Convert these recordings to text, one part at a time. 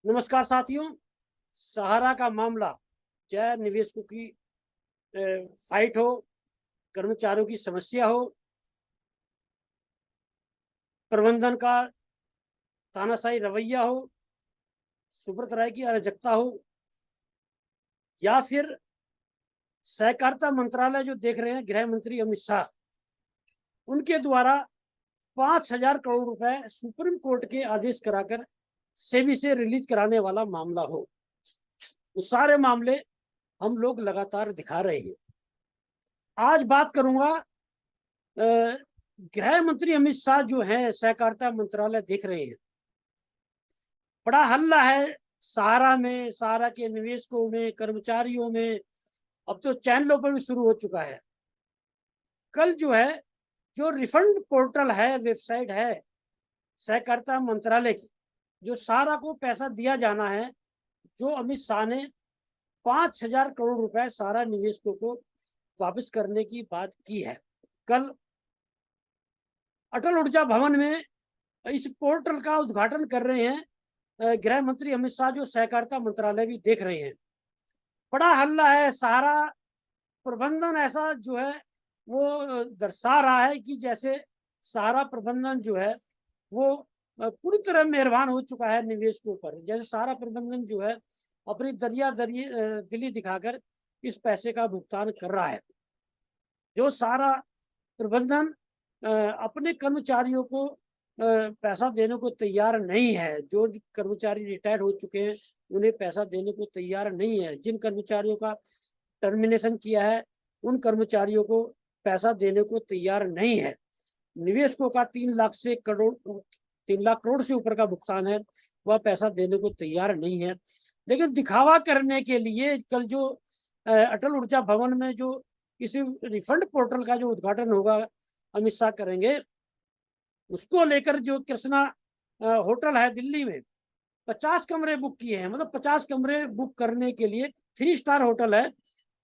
नमस्कार साथियों। सहारा का मामला, चाहे निवेशकों की फाइट हो, कर्मचारियों की समस्या हो, प्रबंधन का तानाशाही रवैया हो, सुब्रत राय की अराजकता हो, या फिर सहकारिता मंत्रालय जो देख रहे हैं गृह मंत्री अमित शाह, उनके द्वारा 5,000 करोड़ रुपए सुप्रीम कोर्ट के आदेश कराकर सेबी से रिलीज कराने वाला मामला हो, वो सारे मामले हम लोग लगातार दिखा रहे हैं। आज बात करूंगा, गृह मंत्री अमित शाह जो है सहकारिता मंत्रालय देख रहे हैं। बड़ा हल्ला है सहारा में, सहारा के निवेशकों में, कर्मचारियों में, अब तो चैनलों पर भी शुरू हो चुका है। कल जो है, जो रिफंड पोर्टल है, वेबसाइट है सहकारिता मंत्रालय की, जो सहारा को पैसा दिया जाना है, जो अमित शाह ने 5,000 करोड़ रुपए सहारा निवेशकों को वापस करने की बात की है। कल अटल ऊर्जा भवन में इस पोर्टल का उद्घाटन कर रहे हैं गृह मंत्री अमित शाह, जो सहकारिता मंत्रालय भी देख रहे हैं। बड़ा हल्ला है। सहारा प्रबंधन ऐसा जो है वो दर्शा रहा है कि जैसे सहारा प्रबंधन जो है वो पूरी तरह मेहरबान हो चुका है निवेशकों पर। जैसे सहारा प्रबंधन जो है अपनी दिली दिखाकर इस पैसे का भुगतान कर रहा है। जो सहारा प्रबंधन अपने कर्मचारियों को पैसा देने को तैयार नहीं है। जो कर्मचारी रिटायर्ड हो चुके हैं उन्हें पैसा देने को तैयार नहीं है। जिन कर्मचारियों का टर्मिनेशन किया है उन कर्मचारियों को पैसा देने को तैयार नहीं है। निवेशकों का 3 लाख करोड़ से ऊपर का भुगतान है, वह पैसा देने को तैयार नहीं है। लेकिन दिखावा करने के लिए कल जो अटल ऊर्जा भवन में जो किसी रिफंड पोर्टल का जो उद्घाटन होगा अमित शाह करेंगे, उसको लेकर जो कृष्णा होटल है दिल्ली में, 50 कमरे बुक किए हैं। मतलब 50 कमरे बुक करने के लिए 3 स्टार होटल है,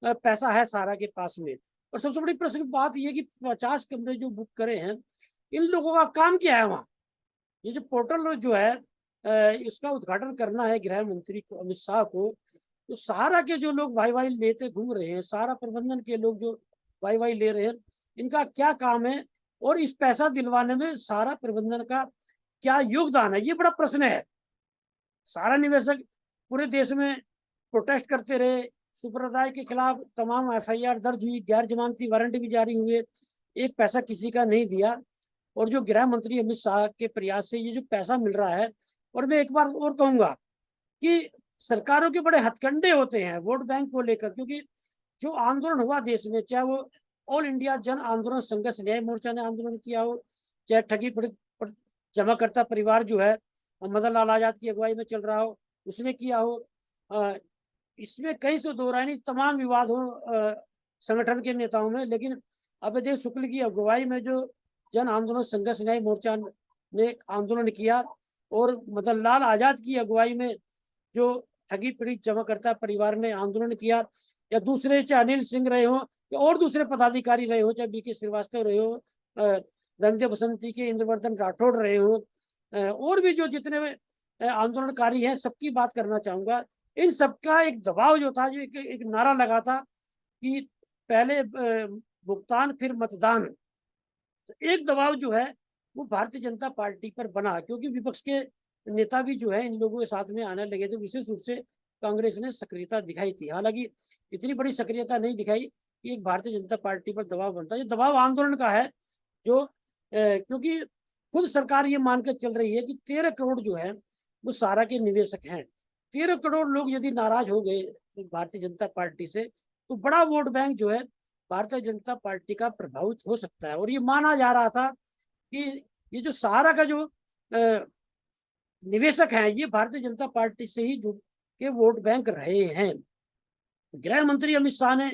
पैसा है सहारा के पास में। और सबसे बड़ी प्रश्न बात यह कि 50 कमरे जो बुक करे हैं, इन लोगों का काम क्या है वहां? ये जो पोर्टल जो है इसका उद्घाटन करना है गृह मंत्री को, अमित शाह को। तो सहारा के जो लोग वाई वाई लेते घूम रहे हैं, सहारा प्रबंधन के लोग जो वाई वाई ले रहे हैं, इनका क्या काम है और इस पैसा दिलवाने में सहारा प्रबंधन का क्या योगदान है, ये बड़ा प्रश्न है। सारा निवेशक पूरे देश में प्रोटेस्ट करते रहे। सुब्रत के खिलाफ तमाम एफआईआर दर्ज हुई, गैर जमानती वारंट भी जारी हुए, एक पैसा किसी का नहीं दिया। और जो गृह मंत्री अमित शाह के प्रयास से ये जो पैसा मिल रहा है, और मैं एक बार और कहूंगा कि सरकारों के बड़े हथकंडे होते हैं वोट बैंक को लेकर। क्योंकि जो आंदोलन हुआ देश में, चाहे वो ऑल इंडिया जन आंदोलन संघर्ष न्याय मोर्चा ने आंदोलन किया हो, चाहे ठगी पीड़ित जमाकर्ता परिवार जो है मदन लाल आजाद की अगुवाई में चल रहा हो, उसने किया हो, इसमें कहीं से दो राय नहीं, तमाम विवाद हो संगठन के नेताओं में। लेकिन अभयदेव शुक्ल की अगुवाई में जो जन आंदोलन संघर्ष न्याय मोर्चा ने आंदोलन किया, और मदन लाल आजाद की अगुवाई में जो ठगी पीड़ित जमाकर्ता परिवार ने आंदोलन किया, या दूसरे चाहे अनिल सिंह रहे हो या और दूसरे पदाधिकारी रहे हो, चाहे बीके श्रीवास्तव रहे हो, रणदेव बसंती के इंद्रवर्धन राठौड़ रहे हो, और भी जो जितने आंदोलनकारी हैं, सबकी बात करना चाहूंगा। इन सबका एक दबाव जो था, जो एक नारा लगा था कि पहले भुगतान फिर मतदान। तो एक दबाव जो है वो भारतीय जनता पार्टी पर बना, क्योंकि विपक्ष के नेता भी जो है इन लोगों के साथ में आने लगे थे। विशेष रूप से कांग्रेस ने सक्रियता दिखाई थी, हालांकि इतनी बड़ी सक्रियता नहीं दिखाई कि एक भारतीय जनता पार्टी पर दबाव बनता। ये दबाव आंदोलन का है, जो क्योंकि खुद सरकार ये मानकर चल रही है कि 13 करोड़ जो है वो सहारा के निवेशक हैं। 13 करोड़ लोग यदि नाराज हो गए भारतीय जनता पार्टी से, तो बड़ा वोट बैंक जो है भारतीय जनता पार्टी का प्रभावित हो सकता है। और ये माना जा रहा था कि ये जो सहारा का जो निवेशक हैं, ये भारतीय जनता पार्टी से ही जुड़ के वोट बैंक रहे हैं। गृह मंत्री अमित शाह ने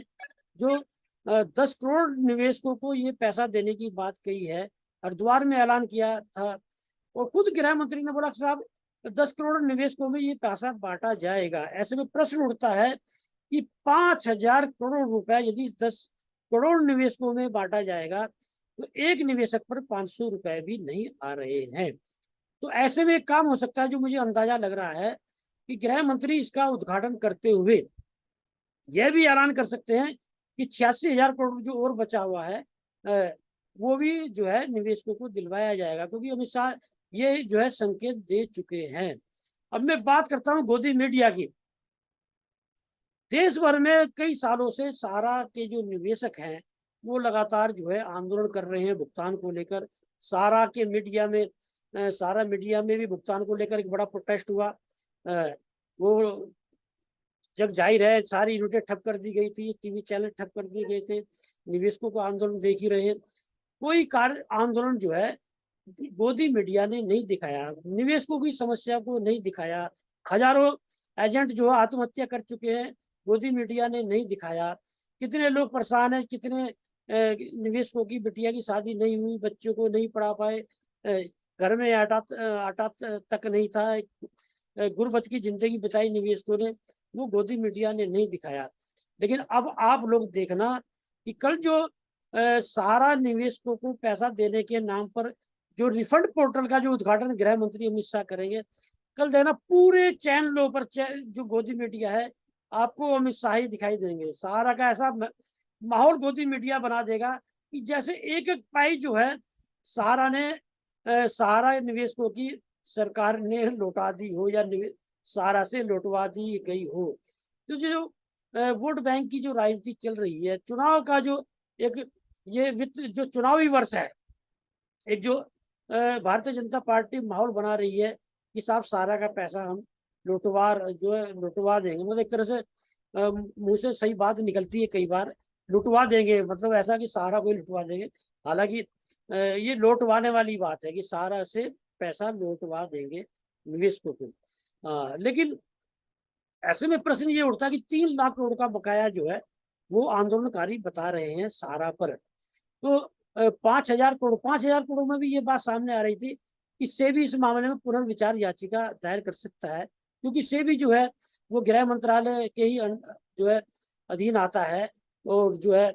जो 10 करोड़ निवेशकों को ये पैसा देने की बात कही है, हरिद्वार में ऐलान किया था, और खुद गृह मंत्री ने बोला कि साहब 10 करोड़ निवेशकों में ये पैसा बांटा जाएगा। ऐसे में प्रश्न उठता है कि 5,000 करोड़ रुपए यदि 10 करोड़ निवेशकों में बांटा जाएगा, तो एक निवेशक पर 500 रुपए भी नहीं आ रहे हैं। तो ऐसे में एक काम हो सकता है, जो मुझे अंदाजा लग रहा है कि गृह मंत्री इसका उद्घाटन करते हुए यह भी ऐलान कर सकते हैं कि 86,000 करोड़ जो और बचा हुआ है वो भी जो है निवेशकों को दिलवाया जाएगा, क्योंकि अमित शाह ये जो है संकेत दे चुके हैं। अब मैं बात करता हूँ गोदी मीडिया की। देश भर में कई सालों से सारा के जो निवेशक हैं वो लगातार जो है आंदोलन कर रहे हैं भुगतान को लेकर। सारा के मीडिया में सारा मीडिया में भी भुगतान को लेकर एक बड़ा प्रोटेस्ट हुआ। वो जब जाहिर है सारी यूनिटें ठप कर दी गई थी, टीवी चैनल ठप कर दिए गए थे, निवेशकों को आंदोलन देख ही रहे हैं। कोई कार्य आंदोलन जो है गोदी मीडिया ने नहीं दिखाया, निवेशकों की समस्या को नहीं दिखाया। हजारों एजेंट जो आत्महत्या कर चुके हैं, गोदी मीडिया ने नहीं दिखाया। कितने लोग परेशान हैं, कितने निवेशकों की बिटिया की शादी नहीं हुई, बच्चों को नहीं पढ़ा पाए, घर में आटा आटा तक नहीं था, गुर्बत की जिंदगी बिताई निवेशकों ने, वो गोदी मीडिया ने नहीं दिखाया। लेकिन अब आप लोग देखना कि कल जो सारा निवेशकों को पैसा देने के नाम पर जो रिफंड पोर्टल का जो उद्घाटन गृह मंत्री अमित शाह करेंगे, कल देखना पूरे चैनलों पर जो गोदी मीडिया है आपको अमित शाह ही दिखाई देंगे। सारा का ऐसा माहौल गोदी मीडिया बना देगा कि जैसे एक एक पाई जो है सहारा ने सहारा निवेशकों की सरकार ने लौटा दी हो या सहारा से लौटवा दी गई हो। तो जो वोट बैंक की जो राजनीति चल रही है, चुनाव का जो एक ये वित्त जो चुनावी वर्ष है, एक जो भारतीय जनता पार्टी माहौल बना रही है कि साहब सारा का पैसा हम लुटवा देंगे। मतलब एक तरह से मुंह से सही बात निकलती है कई बार, लुटवा देंगे, मतलब ऐसा कि सारा को लुटवा देंगे। हालांकि ये लौटवाने वाली बात है कि सारा से पैसा लौटवा देंगे निवेशकों को। लेकिन ऐसे में प्रश्न ये उठता है कि 3 लाख करोड़ का बकाया जो है वो आंदोलनकारी बता रहे हैं सारा पर। तो 5,000 करोड़ में भी ये बात सामने आ रही थी कि सेबी इस मामले में पुनर्विचार याचिका दायर कर सकता है, क्योंकि सेबी जो है वो गृह मंत्रालय के ही जो है अधीन आता है, और जो है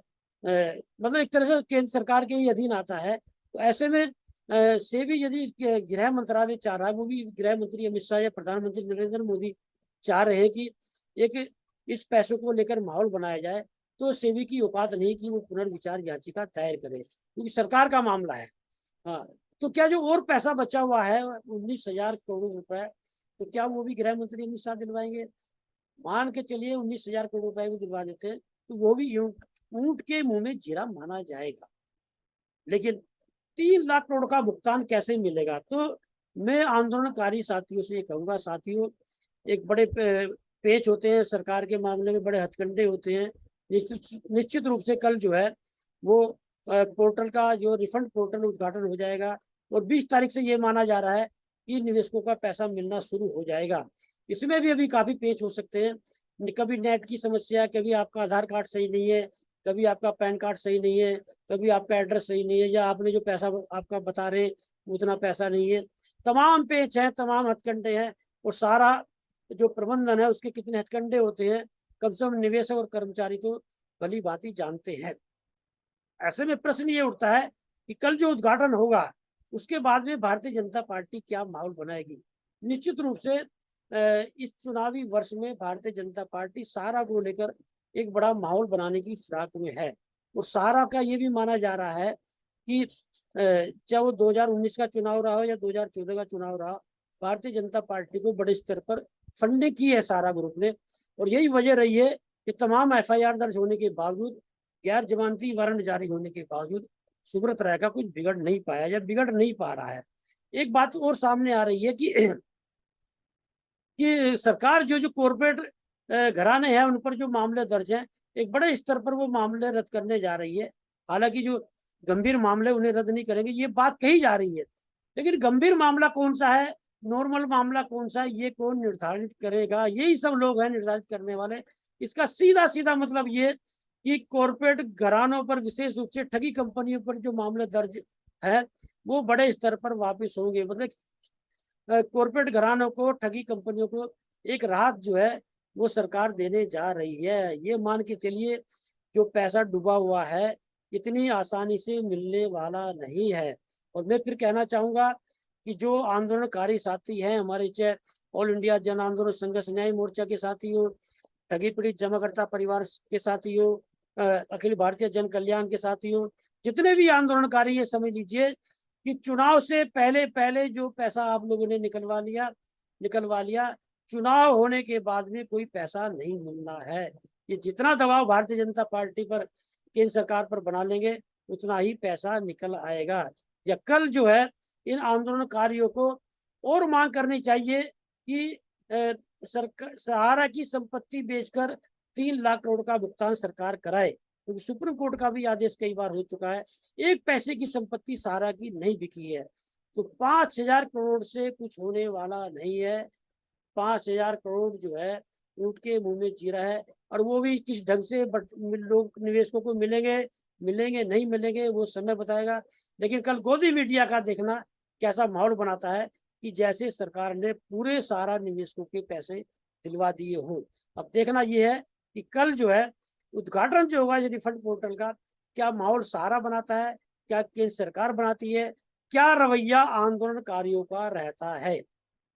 मतलब एक तरह से केंद्र सरकार के ही अधीन आता है। तो ऐसे में सेबी यदि गृह मंत्रालय चाह रहा है, वो भी गृह मंत्री अमित शाह या प्रधानमंत्री नरेंद्र मोदी चाह रहे हैं कि एक इस पैसों को लेकर माहौल बनाया जाए, तो सेबी की औकात नहीं कि वो पुनर्विचार याचिका दायर करे, क्योंकि सरकार का मामला है। हाँ, तो क्या जो और पैसा बचा हुआ है 19,000 करोड़ रुपए, तो क्या वो भी गृह मंत्री अमित शाह दिलवाएंगे? मान के चलिए 19,000 करोड़ रुपए भी दिलवा देते हैं, तो वो भी ऊंट के मुंह में जीरा माना जाएगा। लेकिन 3 लाख करोड़ का भुगतान कैसे मिलेगा? तो मैं आंदोलनकारी साथियों से ये कहूंगा, साथियों एक बड़े पेच होते हैं सरकार के मामले में, बड़े हथकंडे होते हैं। निश्चित रूप से कल जो है वो पोर्टल का जो रिफंड पोर्टल उद्घाटन हो जाएगा, और 20 तारीख से ये माना जा रहा है कि निवेशकों का पैसा मिलना शुरू हो जाएगा। इसमें भी अभी काफी पेच हो सकते हैं, कभी नेट की समस्या, कभी आपका आधार कार्ड सही नहीं है, कभी आपका पैन कार्ड सही नहीं है, कभी आपका एड्रेस सही नहीं है, या आपने जो पैसा आपका बता रहे हैं उतना पैसा नहीं है। तमाम पेच है, तमाम हथकंडे हैं, और सारा जो प्रबंधन है उसके कितने हथकंडे होते हैं कम से कम निवेशक और कर्मचारी तो भली भांति जानते हैं। ऐसे में प्रश्न ये उठता है कि कल जो उद्घाटन होगा उसके बाद में भारतीय जनता पार्टी क्या माहौल बनाएगी। निश्चित रूप से इस चुनावी वर्ष में भारतीय जनता पार्टी सारा को लेकर एक बड़ा माहौल बनाने की फिराक में है, और सारा का ये भी माना जा रहा है कि चाहे वो 2019 का चुनाव रहा हो या 2014 का चुनाव रहा, भारतीय जनता पार्टी को बड़े स्तर पर फंडिंग की है सारा ग्रुप ने, और यही वजह रही है कि तमाम एफआईआर दर्ज होने के बावजूद, गैर जमानती वारंट जारी होने के बावजूद सुब्रत राय का कुछ बिगड़ नहीं पाया या बिगड़ नहीं पा रहा है। एक बात और सामने आ रही है कि सरकार जो जो कॉरपोरेट घराने हैं उन पर जो मामले दर्ज हैं, एक बड़े स्तर पर वो मामले रद्द करने जा रही है। हालांकि जो गंभीर मामले उन्हें रद्द नहीं करेंगे, ये बात कही जा रही है, लेकिन गंभीर मामला कौन सा है, नॉर्मल मामला कौन सा है, ये कौन निर्धारित करेगा? यही सब लोग हैं निर्धारित करने वाले। इसका सीधा सीधा मतलब ये कि कॉरपोरेट घरानों पर, विशेष रूप से ठगी कंपनियों पर जो मामले दर्ज है वो बड़े स्तर पर वापस होंगे। मतलब कॉरपोरेट घरानों को, ठगी कंपनियों को एक राहत जो है वो सरकार देने जा रही है। ये मान के चलिए जो पैसा डूबा हुआ है इतनी आसानी से मिलने वाला नहीं है। और मैं फिर कहना चाहूंगा कि जो आंदोलनकारी साथी हैं हमारे, चाहे ऑल इंडिया जन आंदोलन संघर्ष न्याय मोर्चा के साथी हो, ठगी पीड़ित जमाकर्ता परिवार के साथी हो, अखिल भारतीय जन कल्याण के साथी हो, जितने भी आंदोलनकारी है, समझ लीजिए कि चुनाव से पहले पहले जो पैसा आप लोगों ने निकलवा लिया, चुनाव होने के बाद में कोई पैसा नहीं मिलना है। ये जितना दबाव भारतीय जनता पार्टी पर, केंद्र सरकार पर बना लेंगे, उतना ही पैसा निकल आएगा। या कल जो है इन आंदोलनकारियों को और मांग करनी चाहिए कि सरकार सहारा की संपत्ति बेचकर 3 लाख करोड़ का भुगतान सरकार कराए, क्योंकि सुप्रीम कोर्ट का भी आदेश कई बार हो चुका है, 1 पैसे की संपत्ति सहारा की नहीं बिकी है। तो 5,000 करोड़ से कुछ होने वाला नहीं है। 5,000 करोड़ जो है ऊँट के मुंह में जीरा है, और वो भी किस ढंग से लोग निवेशकों को मिलेंगे नहीं मिलेंगे, वो समय बताएगा। लेकिन कल गोदी मीडिया का देखना कैसा माहौल बनाता है कि जैसे सरकार ने पूरे सारा निवेशकों के पैसे दिलवा दिए हों। अब देखना ये है कि कल जो है उद्घाटन जो होगा ये रिफंड पोर्टल का, क्या माहौल सहारा बनाता है, क्या केंद्र सरकार बनाती है, क्या रवैया आंदोलनकारियों का रहता है।